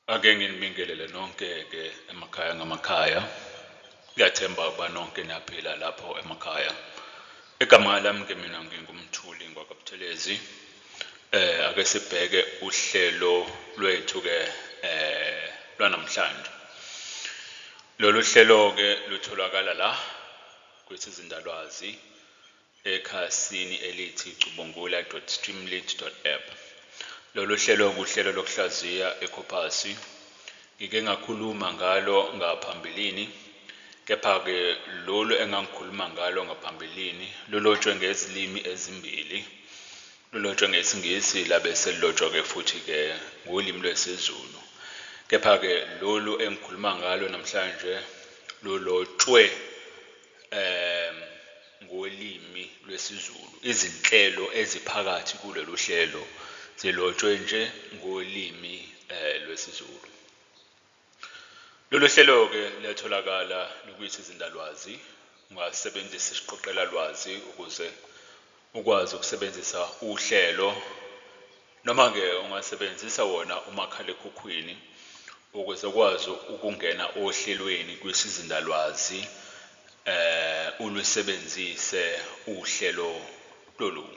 Ake nginibingelele nonke-ke emakhaya ngamakhaya. Ngiyathemba ukuba nonke niyaphila lapho emakhaya. Igama lami-ke mina ngingumthuli ngwakaButhelezi. Ake sibheke uhlelo lwethu-ke lwanamhlanje. Lolu hlelo-ke lutholakala la kwisizindalwazi ekhasini elithi cubungula.streamlit.app. Lolu hlelo kuhlelo lokuhlaziya ekhopasi. Ngike ngakhuluma ngalo ngaphambilini, kepha-ke lolu engangikhuluma ngalo ngaphambilini lulotshwe ngezilimi ezimbili. Lulotshwe ngesiNgisi labe selilotshwa-ke futhi-ke ngolimi lwesiZulu. Kepha-ke lolu engikhuluma ngalo namhlanje lulotshwe ngolimi lwesiZulu. Izinhlelo eziphakathi kulolu hlelo zilotshwe nje ngolimi lwesiZulu. Lolu hlelo-ke liyatholakala lukwizindalwazi. Ungasebenzisa isiqoqela lwazi ukuze ukwazi ukusebenzisa uhlelo, noma-ke ungasebenzisa wona umakhalekhukhwini ukuze ukwazi ukungena ohlelweni kwisizindalwazi ulusebenzise uhlelo lolu.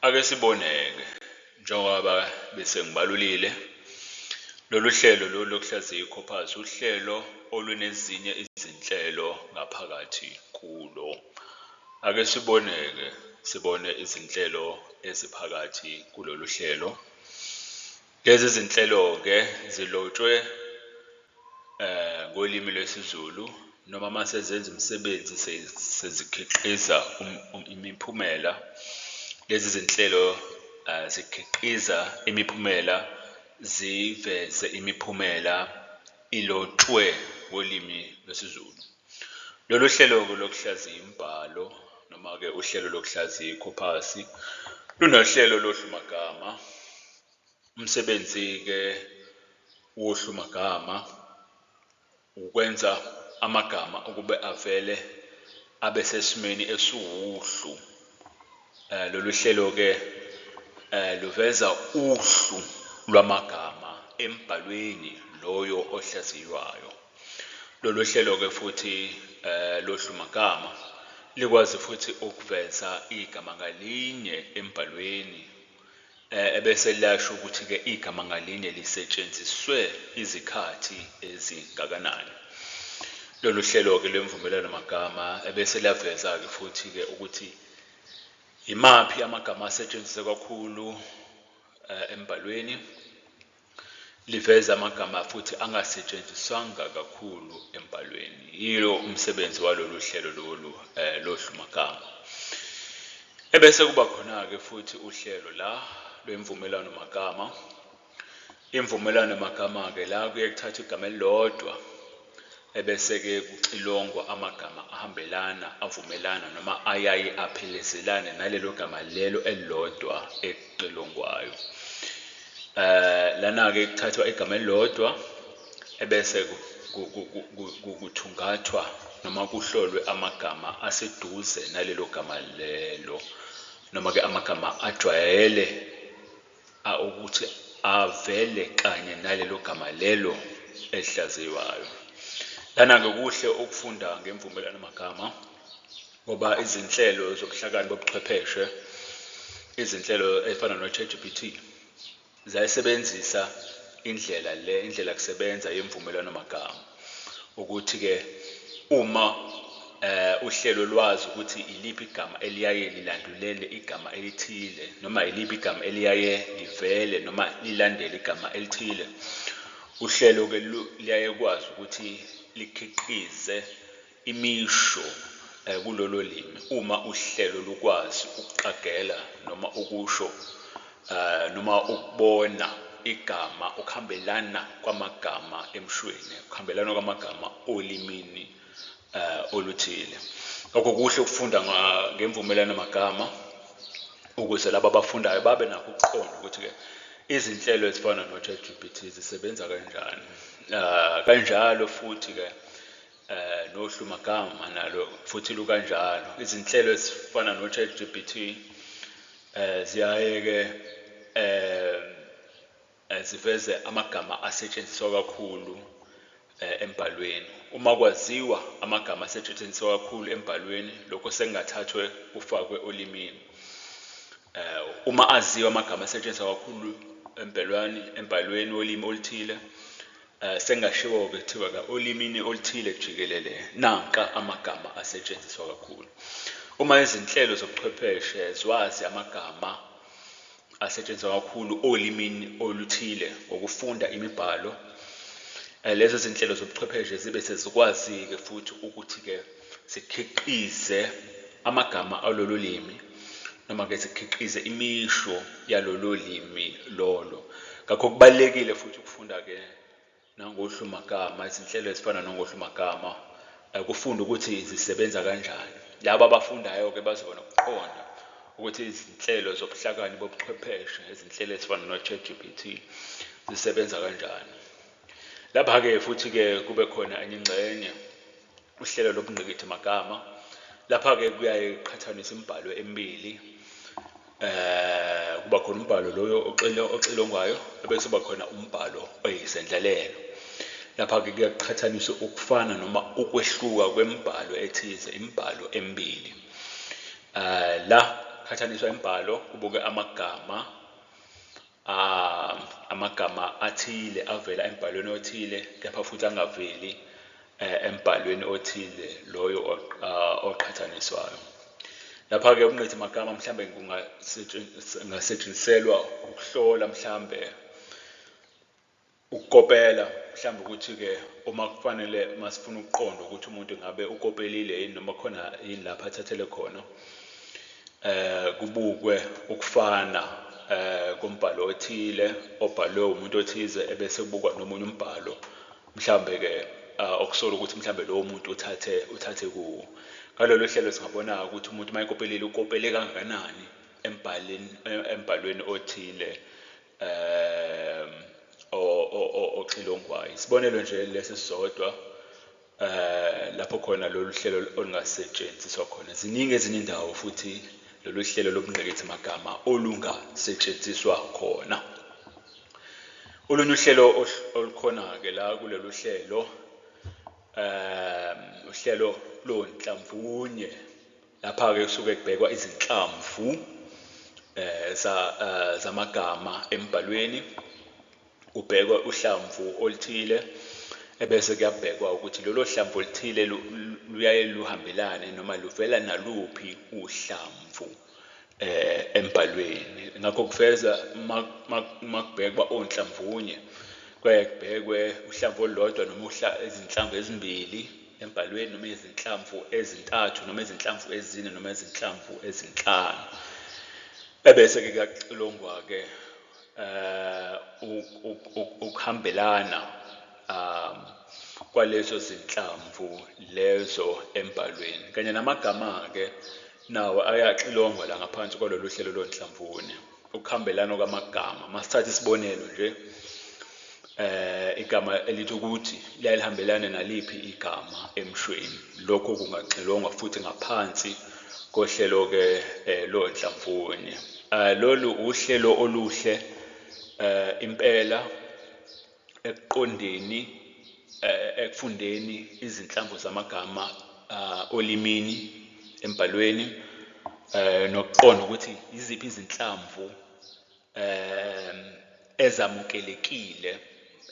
Ake sibone-ke njengoba bese ngibalulile, lolu hlelo lolu lokuhlaziya ikhopasi uhlelo olunezinye izinhlelo ngaphakathi kulo. Ake sibone-ke sibone izinhlelo eziphakathi kulolu hlelo. Lezi zinhlelo-ke zilotshwe ngolimi lwesiZulu, noma mase zenza umsebenzi sezikhiqiza imiphumela. Lezi zinhlelo zikhiqiza imiphumela, ziveze imiphumela ilotshwe ngolimi lwesiZulu. Lolu hlelo-ke lokuhlaziya imibhalo, noma-ke uhlelo lokuhlaziya ikhopasi, lunohlelo lohlumagama. Umsebenzi-ke wohlumagama ukwenza amagama ukube avele abe sesimeni esiwuhlu. Lolu hlelo-ke luveza uhlu lwamagama embhalweni loyo ohlaziywayo. Lolu hlelo-ke futhi lohlumagama likwazi futhi ukuveza igama ngalinye embhalweni, ebese liyasho ukuthi-ke igama ngalinye lisetshenziswe izikhathi ezingakanani. Lolu hlelo-ke lwemvumelwano magama ebese liyaveza-ke futhi-ke ukuthi imaphi amagama asetshenziswa kakhulu embhalweni, liveza amagama futhi angasetshenziswanga kakhulu embhalweni. Yilo umsebenzi walolu hlelo lolu lohlumagama. Ebese kuba khona-ke futhi uhlelo la lwemvumelwano magama. Imvumelwano magama-ke la kuye kuthathwa igama elilodwa, ebese-ke kuxilongwa amagama ahambelana, avumelana, noma ayaye aphelezelane nalelo gama lelo elilodwa exilongwayo. Lana-ke kuthathwa igama elilodwa ebese kuthungathwa noma kuhlolwe amagama aseduze nalelo gama lelo, noma-ke amagama ajwayele ukuthi avele kanye nalelo gama lelo elihlaziywayo. Lana-ke kuhle ukufunda ngemvumelwano magama ngoba izinhlelo zobuhlakani bobuchwepheshe, izinhlelo ezifana no-ChatGPT ziyayisebenzisa indlela kusebenza yemvumelwano magama, ukuthi-ke uma uhlelo lwazi ukuthi iliphi igama eliyaye lilandulele igama elithile, noma iliphi igama eliyaye livele noma lilandele igama elithile, uhlelo-ke liyaye kwazi ukuthi likhiqize imisho kulolo limi. Uma uhlelo lukwazi ukuqagela noma ukusho noma ukubona igama, ukuhambelana kwamagama emshweni, ukuhambelana kwamagama olimini oluthile. Lokho kuhle ukufunda ngemvumelwano magama ukuze laba abafundayo babe nakho ukuqonda ukuthi-ke izinhlelo ezifana no-ChatGPT zisebenza kanjani. Kanjalo futhi-ke nohlumagama nalo futhi lukanjalo. Izinhlelo ezifana no-ChatGPT ziyaye-ke siveze amagama asetshenziswa kakhulu embhalweni. Uma kwaziwa amagama asetshenziswa kakhulu embhalweni, lokho sengathathwe kufakwe olimini. Uma aziwa amagama asetshenziswa kakhulu embhalweni olimi oluthile, sengashiwo-ke kuthiwa olimini oluthile jikelele nanka amagama asetshenziswa kakhulu. Uma izinhlelo zobuchwepheshe zwazi amagama asetshenziswa kakhulu olimini oluthile ngokufunda imibhalo, lezo zinhlelo zobuchwepheshe zibe sezikwazi-ke futhi ukuthi-ke zikhiqize amagama alolo limi, noma-ke zikhiqize imisho yalolo limi lolo. Ngakho kubalulekile futhi ukufunda-ke nangohlumagama, izinhlelo ezifana nangohlumagama, kufunda ukuthi zisebenza kanjani. Laba abafundayo-ke bazobona ukuqonda ukuthi izinhlelo zobuhlakani bobuchwepheshe, izinhlelo ezifana no-ChatGPT zisebenza kanjani. Lapha-ke futhi-ke kube khona enye ingxenye, uhlelo lobungqikithi magama. Lapha-ke kuyaye kuqhathaniswe imibhalo emibili. Kuba khona umbhalo loyo oxilongwayo, bese kuba khona umbhalo oyisendlalelo. Lapha-ke kuyaqhathaniswa ukufana noma ukwehluka kwemibhalo ethize, imibhalo emibili. La qhathaniswa imibhalo kubuke amagama athile avela embhalweni othile, kepha futhi angaveli embhalweni othile loyo oqhathaniswayo. Lapha-ke ubungqikithi magama mhlambe kungasetshenziselwa ukuhlola, mhlambe ukukopela, mhlambe ukuthi-ke uma kufanele masifuna ukuqonda ukuthi umuntu ngabe ukopelile yini noma khona yini lapha athathele khona, kubukwe ukufana kombhalo othile obhalwe umuntu othize, ebese kubukwa nomunye umbhalo mhlambe-ke okusola ukuthi mhlambe lowo muntu uthathe kuwo. Ngalolo hlelo singabona ukuthi umuntu uma ekopelile ukopele kangakanani embhalweni othile oxilongwayo. Isibonelo nje lesi sisodwa lapho khona lolu hlelo olungasetshenziswa khona. Ziningi ezinye indawo futhi lolu hlelo lobungqikithi magama olungasetshenziswa khona. Olunye uhlelo olukhona-ke la kulolu hlelo, uhlelo lonhlamvunye. Lapha-ke kusuke kubhekwa izinhlamvu zamagama embhalweni, kubhekwa uhlamvu oluthile, ebese kuyabhekwa ukuthi lolo hlamvu oluthile luyaye luhambelane noma luvela naluphi uhlamvu embhalweni. Ngakho kufeza makubhekwa onhlamvunye, kuyaye kubhekwe uhlamvu olulodwa noma izinhlamvu ezimbili embhalweni, noma izinhlamvu ezintathu, noma izinhlamvu ezine, noma izinhlamvu ezinhlanu. Ebese-ke kuyaxilongwa-ke ukuhambelana kwalezo zinhlamvu lezo embhalweni, kanye namagama-ke nawo ayaxilongwa la ngaphansi kwalolu hlelo lonhlamvunye. Ukuhambelana kwamagama, masithatha isibonelo nje, igama elithi ukuthi liyalihambelana naliphi igama emshweni. Lokho kungaxilongwa futhi ngaphansi kohlelo-ke lonhlamvunye. Lolu uhlelo oluhle impela ekufundeni izinhlamvu zamagama olimini embhalweni, nokuqonda ukuthi yiziphi izinhlamvu ezamukelekile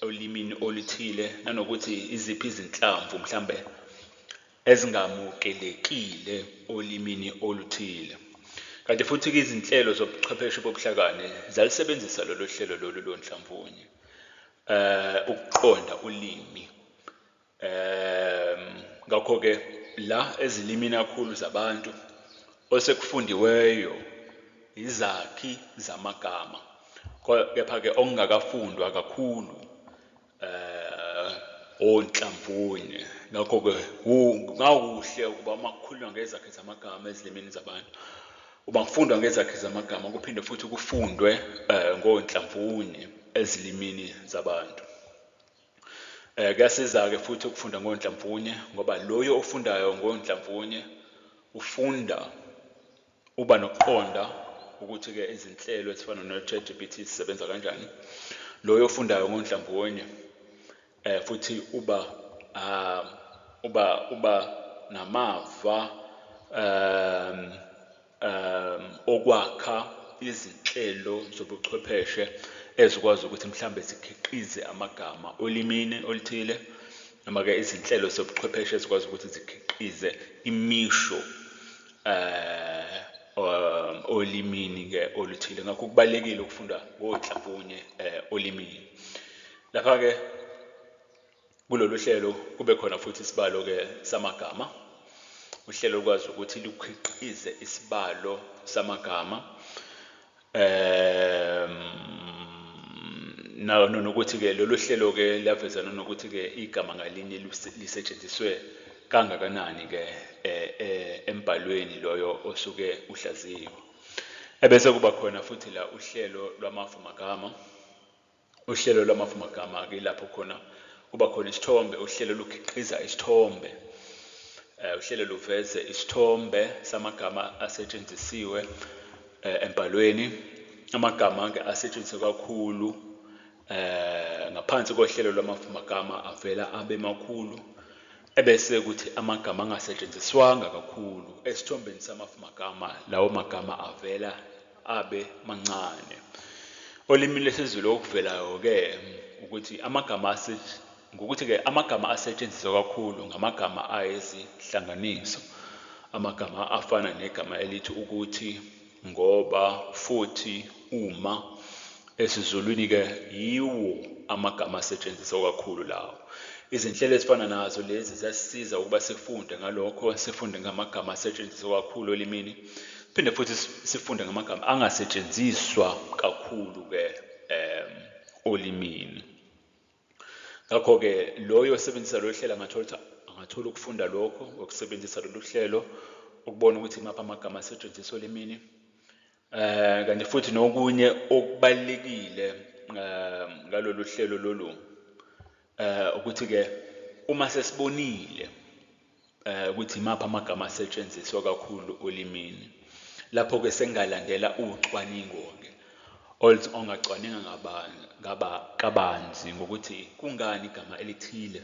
olimini oluthile, nanokuthi iziphi izinhlamvu mhlambe ezingamukelekile olimini oluthile. Kanti futhi-ke izinhlelo zobuchwepheshe bobuhlakani zalisebenzisa lolu hlelo lolu lonhlamvunye ukuqonda ulimi. Ngakho-ke la ezilimini kakhulu zabantu osekufundiweyo izakhi zamagama, kepha-ke okungakafundwa kakhulu onhlamvunye. Ngakho-ke kungakuhle ukuba uma kukhulunywa ngezakhi zamagama ezilimini zabantu, uma kufundwa ngezakhi zamagama kuphinde futhi kufundwe ngonhlamvunye ezilimini zabantu. Kuyasiza-ke futhi ukufunda ngonhlamvunye, ngoba loyo ofundayo ngonhlamvunye ufunda uba nokuqonda ukuthi-ke izinhlelo ezifana no-ChatGPT zisebenza kanjani, loyo ofundayo ngoNhlambonye futhi uba namava okwakha izinhlelo zobuchwepheshe ezikwazi ukuthi mhlambe zikhiqize amagama olimini oluthile, noma-ke izinhlelo zobuchwepheshe ezikwazi ukuthi zikhiqize imisho olimini-ke oluthile. Ngakho kubalulekile ukufunda ngoNhlambonye olimini. Lapha-ke kulolu hlelo kube khona futhi isibalo-ke samagama. Uhlelo lukwazi ukuthi lukhiqize isibalo samagama nokuthi-ke lolu hlelo-ke liyavezana nokuthi-ke igama ngalinye lisetshenziswe kangakanani-ke embhalweni loyo osuke uhlaziyiwe. Ebese kuba khona futhi la uhlelo lwamafumagama. Uhlelo lwamafumagama-ke lapho khona kuba khona isithombe. Uhlelo lukhiqiza isithombe. Uhlelo luveze isithombe samagama asetshenzisiwe embhalweni. Amagama-ke asetshenziswe kakhulu ngaphansi kohlelo lwamafumagama avela abe makhulu, ebese kuthi amagama angasetshenziswanga kakhulu esithombeni samafumagama, lawo magama avela abe mancane. Olimini lwesiZulu okuvelayo-ke ukuthi ngokuthi-ke amagama asetshenziswa kakhulu ngamagama ayizihlanganiso. Amagama afana negama elithi ukuthi, ngoba, futhi, uma. EsiZulwini-ke yiwo amagama asetshenziswa kakhulu lawo. Izinhlelo ezifana nazo lezi ziyasisiza ukuba sifunde ngalokho, sifunde ngamagama asetshenziswa kakhulu olimini, phinde futhi sifunde ngamagama angasetshenziswa kakhulu-ke olimini. Ngakho-ke loyo osebenzisa lolu hlelo angathola ukufunda lokho ngokusebenzisa lolu hlelo, ukubona ukuthi imaphi amagama asetshenziswa olimini. Kanti futhi nokunye okubalulekile ngalolu hlelo lolu ukuthi-ke uma sesibonile ukuthi imaphi amagama asetshenziswa kakhulu olimini, lapho-ke sengalandela ucwaningo-ke ongacwaninga kabanzi ngokuthi kungani igama elithile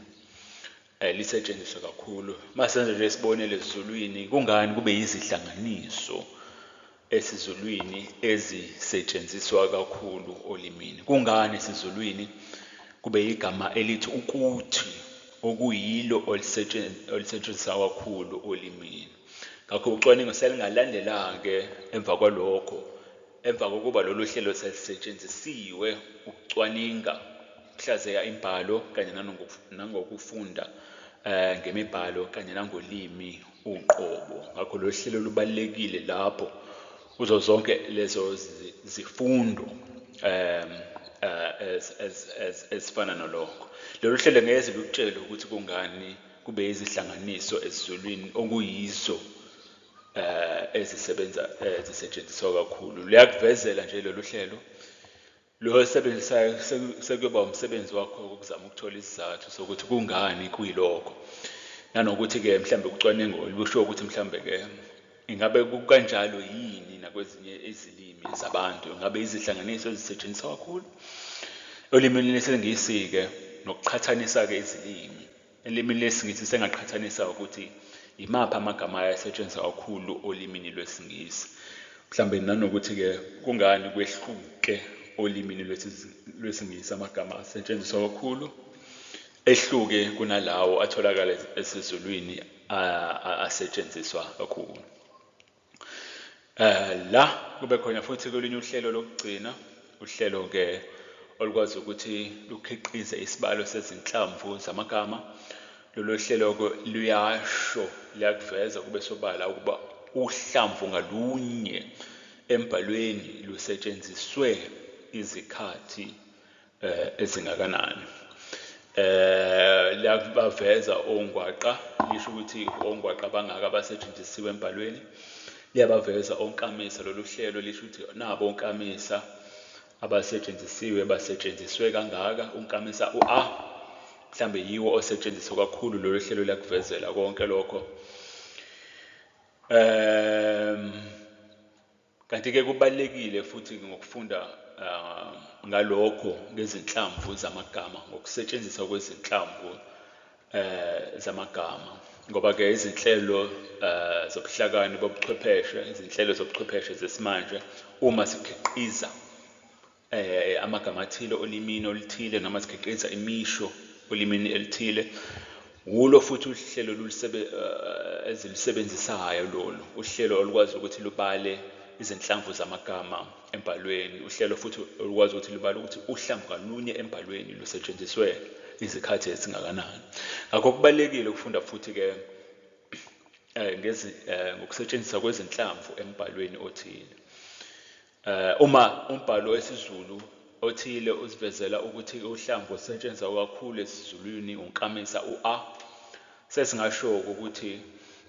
lisetshenziswa kakhulu. Masenze nje isibonelo esiZulwini, kungani kube yizihlanganiso esiZulwini ezisetshenziswa kakhulu olimini. Kungani esiZulwini kube igama elithi ukuthi, okuyilo olisetshenziswa kakhulu olimini. Ngakho ucwaningo selingalandela-ke emva kwalokho, emva kokuba lolu hlelo selisetshenzisiwe ukucwaninga, ukuhlaziya imbhalo kanye nangokufunda ngemibhalo kanye nangolimi uqobo. Ngakho lolu hlelo lubalulekile lapho kuzo zonke lezo zifundo ezifana nolokho. Lolu hlelo ngeze lukutshele ukuthi kungani kube izihlanganiso esiZulwini okuyizo ezisetshenziswa kakhulu. Liyakuvezela nje lolu hlelo. Lo osebenzisayo sekuyoba umsebenzi wakho ukuzama ukuthola isizathu sokuthi kungani kuyilokho. Nanokuthi-ke mhlambe ucwaningo lusho ukuthi mhlambe-ke ingabe kukanjalo yini nakwezinye izilimi zabantu. Ingabe izihlanganiso ezisetshenziswa kakhulu olimini lesiNgisi-ke nokuqhathanisa-ke izilimi. Elimini lesiNgisi sengaqhathanisa ukuthi imaphi amagama ayasetshenziswa kakhulu olimini lwesiNgisi. Mhlambe nanokuthi-ke kungani kwehluke olimini lwesiNgisi amagama asetshenziswa kakhulu ehluke kunalawo atholakala esiZulwini asetshenziswa kakhulu. La kube khona futhi kwelinye uhlelo lokugcina, uhlelo-ke olukwazi ukuthi lukhiqize isibalo sezinhlamvu zamagama. Lolu hlelo-ke liyakuveza kube sobala ukuba uhlamvu ngalunye embhalweni lusetshenziswe izikhathi ezingakanani. Liyabaveza ongwaqa, lisho ukuthi ongwaqa bangaka abasetshenzisiwe embhalweni. Liyabaveza onkamisa, lolu hlelo lisho ukuthi nabo onkamisa abasetshenzisiwe basetshenziswe kangaka. Unkamisa u-A mhlambe yiwo osetshenziswa kakhulu. Lolu hlelo liyakuvezela konke lokho. Kanti-ke kubalulekile futhi ngokufunda ngalokho ngezinhlamvu zamagama, ngokusetshenziswa kwezinhlamvu zamagama, ngoba-ke izinhlelo zobuhlakani bobuchwepheshe, izinhlelo zobuchwepheshe zesimanje, uma sikhiqiza amagama athile olimini oluthile noma sikhiqiza imisho olimini elithile, wulo futhi uhlelo ezilisebenzisayo lolu uhlelo olukwazi ukuthi lubale izinhlamvu zamagama embhalweni, uhlelo futhi olukwazi ukuthi lubale ukuthi uhlamvu ngalunye embhalweni lusetshenziswe izikhathi ezingakanani. Ngakho kubalulekile ukufunda futhi-ke ngokusetshenziswa kwezinhlamvu embhalweni othile. Uma umbhalo wesiZulu othile usivezela ukuthi uhlamvu osetshenziswa kakhulu esiZulwini unkamisa u-a, sesingasho-ke ukuthi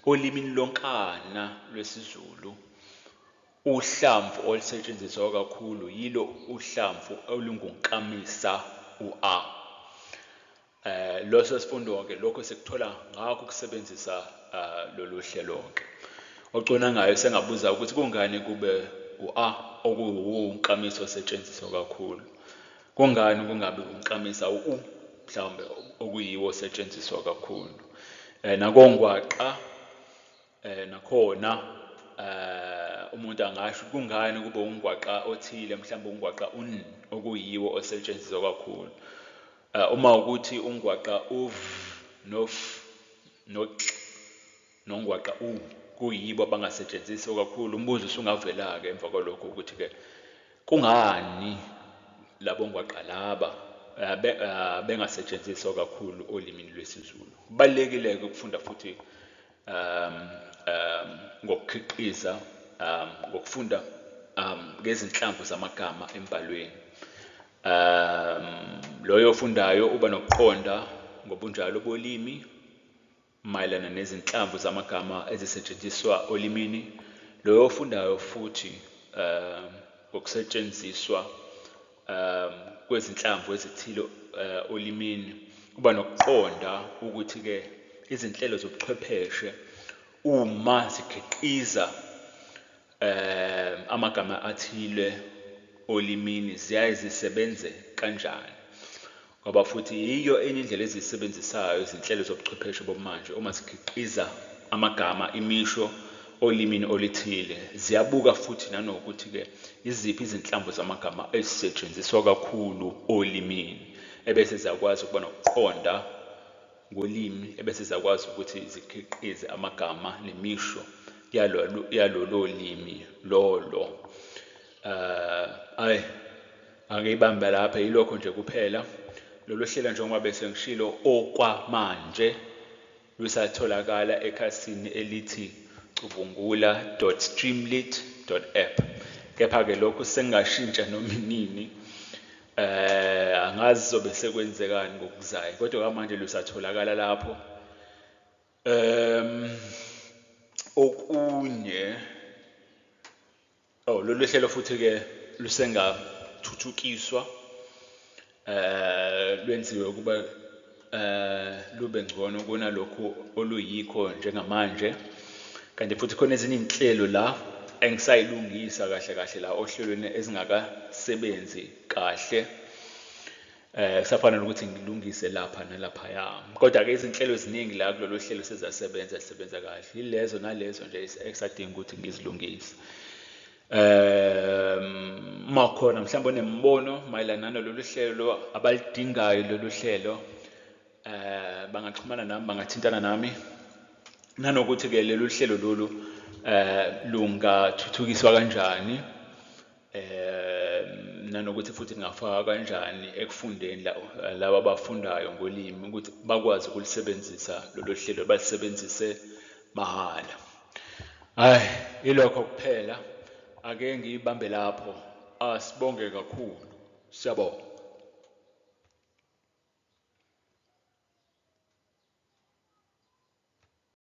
olimini lonkana lwesiZulu uhlamvu olusetshenziswa kakhulu yilo uhlamvu olungunkamisa u-a. Loso sifundo-ke lokho sikuthola ngakho ukusebenzisa lolu hlelo-ke. Ocona ngayo sengabuza ukuthi kungani kube u-a okuwunkamisa osetshenziswa kakhulu, kungani kungabe unkamisa u mhlawumbe okuyiwo osetshenziswa kakhulu. Nakongwaqa nakhona umuntu angasho kungani kube ungwaqa othile, mhlawumbe ungwaqa un okuyiwo osetshenziswa kakhulu. Uma ukuthi ungwaqa uv nof nox nongwaqa u kuyibo abangasetshenziswa kakhulu, umbuzo usungavela-ke emva kwalokho ukuthi-ke kungani labo ngwaqa laba bengasetshenziswa kakhulu olimini lwesiZulu. Kubalulekile-ke ukufunda futhi ngokukhiqiza, ngokufunda ngezinhlamvu zamagama embhalweni. Loyo ofundayo uba nokuqonda ngobunjalo bolimi mayelana nezinhlamvu zamagama ezisetshenziswa olimini. Loyo ofundayo futhi ngokusetshenziswa kwezinhlamvu ezithile olimini uba nokuqonda ukuthi-ke izinhlelo zobuchwepheshe uma zikhiqiza amagama athile olimini ziyaye zisebenze kanjani, ngoba futhi yiyo enye indlela ezisebenzisayo izinhlelo zobuchwepheshe bomanje. Uma zikhiqiza amagama, imisho olimini olithile, ziyabuka futhi nanokuthi-ke iziphi izinhlamvu zamagama ezisetshenziswa kakhulu olimini, ebese ziyakwazi ukuba nokuqonda ngolimi, ebese ziyakwazi ukuthi zikhiqize amagama nemisho yalolo limi lolo. Angiyibambe lapha, yilokho nje kuphela. Lolu hlelo njengoba bese ngishilo okwamanje lusatholakala ekhasini elithi cubungula.streamlit.app. Kepha-ke lokhu sengashintsha noma inini, angazi zobe sekwenzekani ngokuzayo, kodwa manje lusatholakala lapho. Okunye lolu hlelo futhi-ke lusengathuthukiswa lwenziwe ukuba lube ngcono kunalokhu oluyikho njengamanje, kanti futhi khona ezinye inhlelo la engisayilungisa kahle kahle la ohlelweni ezingakasebenzi kahle, kusafanele ukuthi ngilungise lapha nalaphaya. Kodwa-ke izinhlelo eziningi la kulolu hlelo sezasebenza, zisebenza kahle. Yilezo nalezo nje esadinga ukuthi ngizilungise. Makhona mhlawumbe onembono mayelana nalolu hlelo abalidingayo lolu hlelo, bangaxhumana nami, bangathintana nami, nanokuthi-ke lolu hlelo lolu lungathuthukiswa kanjani, nanokuthi futhi lingafakwa kanjani ekufundeni laba abafundayo ngolimi ukuthi bakwazi ukulisebenzisa lolu hlelo, balisebenzise mahhala. Ilokho kuphela. Ake ngiyibambe lapho. Sibonge kakhulu. Siyabonga.